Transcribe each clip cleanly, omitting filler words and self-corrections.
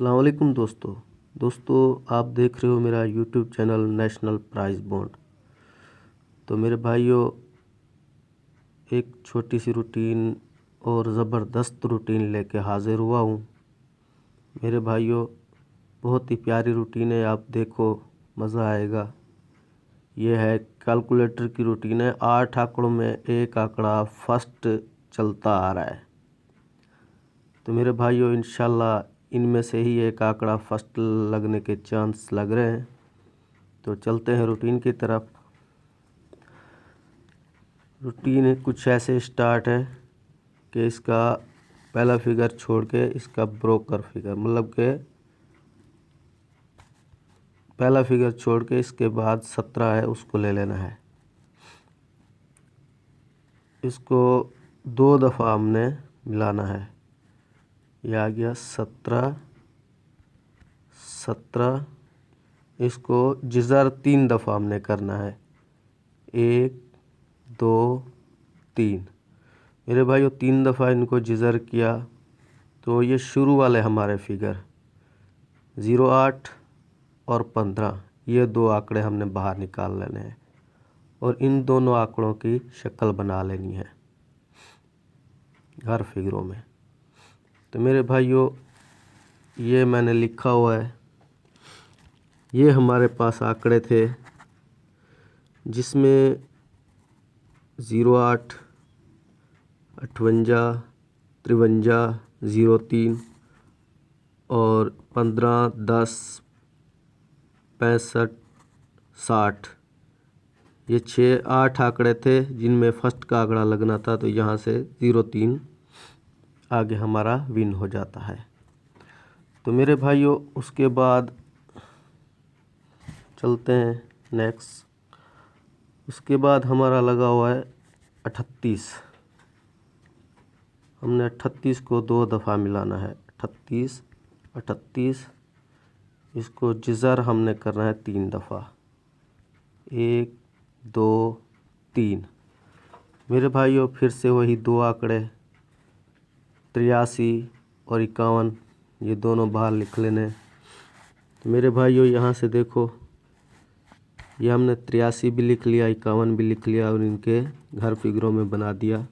अस्सलाम वालेकुम दोस्तों आप देख रहे हो मेरा YouTube channel national prize bond. तो मेरे भाइयों, एक छोटी सी रूटीन और ज़बरदस्त रूटीन लेके हाज़िर हुआ हूँ। मेरे भाइयों, बहुत ही प्यारी रूटीन है, आप देखो मज़ा आएगा। ये है कैलकुलेटर की रूटीन है। 8 आंकड़ों में एक आंकड़ा फर्स्ट चलता आ रहा है। तो मेरे भाइयों, इंशाल्लाह इनमें से ही एक आंकड़ा फर्स्ट लगने के चांस लग रहे हैं। तो चलते हैं रूटीन की तरफ। रूटीन कुछ ऐसे स्टार्ट है कि इसका पहला फिगर छोड़ के इसका ब्रोकर फिगर, मतलब कि पहला फिगर छोड़ के इसके बाद 17 है उसको ले लेना है। इसको 2 दफ़ा हमने मिलाना है। यह आ गया 17। इसको जिज़र 3 दफ़ा हमने करना है। 1 2 3। मेरे भाइयों, 3 दफ़ा इनको जिज़र किया तो ये शुरू वाले हमारे फिगर 08 और 15, ये 2 आंकड़े हमने बाहर निकाल लेने हैं और इन दोनों आंकड़ों की शक्ल बना लेनी है हर फिगरों में। तो मेरे भाइयों, ये मैंने लिखा हुआ है। ये हमारे पास आंकड़े थे जिसमें 08, 58, 53, 03 और 15, 10, 65, 60, ये 8 आंकड़े थे जिनमें फर्स्ट का आंकड़ा लगना था। तो यहाँ से 03 आगे हमारा विन हो जाता है। तो मेरे भाइयों, उसके बाद चलते हैं नेक्स्ट। उसके बाद हमारा लगा हुआ है 38। हमने 38 को 2 दफ़ा मिलाना है। 38। इसको जिज़र हमने करना है 3 दफ़ा। 1 2 3। मेरे भाइयों, फिर से वही 2 आंकड़े 83 और 51, ये दोनों बाहर लिख लेने। तो मेरे भाइयों, यहाँ से देखो, ये हमने 83 भी लिख लिया, 51 भी लिख लिया और इनके घर फिगरों में बना दिया।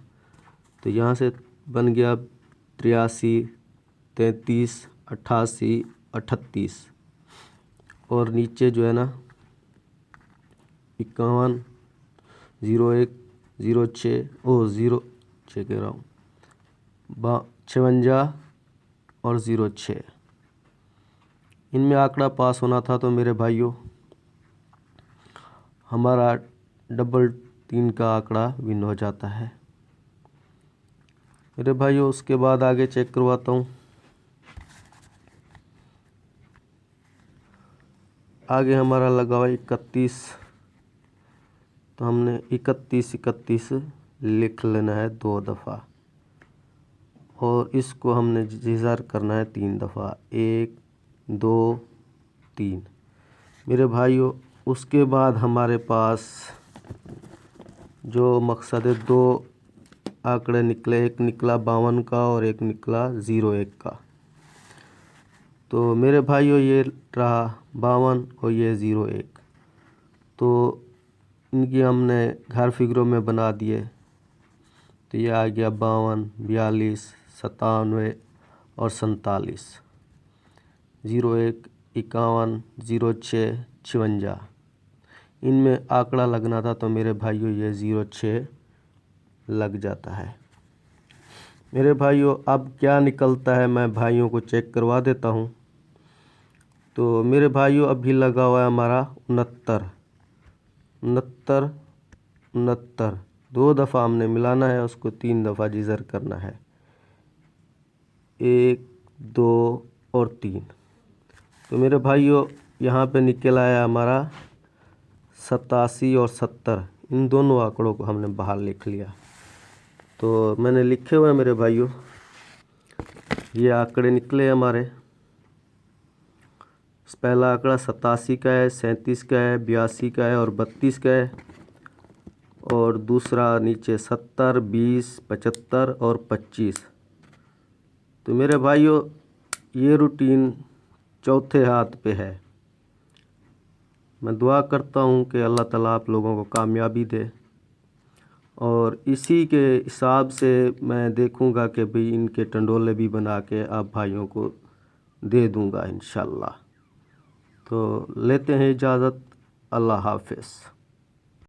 तो यहाँ से बन गया 83, 33, 88, 38 और नीचे जो है ना 51, 01, 06 कह रहा हूँ 56 और 06, इनमें आंकड़ा पास होना था। तो मेरे भाइयों, हमारा डबल 3 का आंकड़ा विन हो जाता है। मेरे भाइयों, उसके बाद आगे चेक करवाता हूँ। आगे हमारा लगा हुआ 31। तो हमने 31 लिख लेना है 2 दफ़ा और इसको हमने जिज़र करना है 3 दफ़ा। 1 2 3। मेरे भाइयों, उसके बाद हमारे पास जो मकसद है 2 आंकड़े निकले, एक निकला 52 का और एक निकला 01 का। तो मेरे भाइयों, ये रहा 52 और ये 01। तो इनकी हमने घर फिगरों में बना दिए। तो ये आ गया 52, 42, 97 और 47, 01, 51, 06, 56, इनमें आंकड़ा लगना था। तो मेरे भाइयों, ये 06 लग जाता है। मेरे भाइयों, अब क्या निकलता है मैं भाइयों को चेक करवा देता हूँ। तो मेरे भाइयों, अभी लगा हुआ है हमारा 69। 2 दफ़ा हमने मिलाना है, उसको 3 दफ़ा जिज़र करना है। 1 2 और 3। तो मेरे भाइयों, यहाँ पे निकल आया हमारा 87 और 70, इन दोनों आंकड़ों को हमने बाहर लिख लिया। तो मैंने लिखे हुए हैं मेरे भाइयों, ये आंकड़े निकले हमारे। पहला आंकड़ा 87 का है, 37 का है, 82 का है और 32 का है। और दूसरा नीचे 70, 20, 75 और 25। तो मेरे भाइयों, ये रूटीन चौथे हाथ पे है। मैं दुआ करता हूँ कि अल्लाह ताला आप लोगों को कामयाबी दे, और इसी के हिसाब से मैं देखूँगा कि भाई इनके टंडोले भी बना के आप भाइयों को दे दूँगा इंशाल्लाह। तो लेते हैं इजाज़त। अल्लाह हाफ़िज़।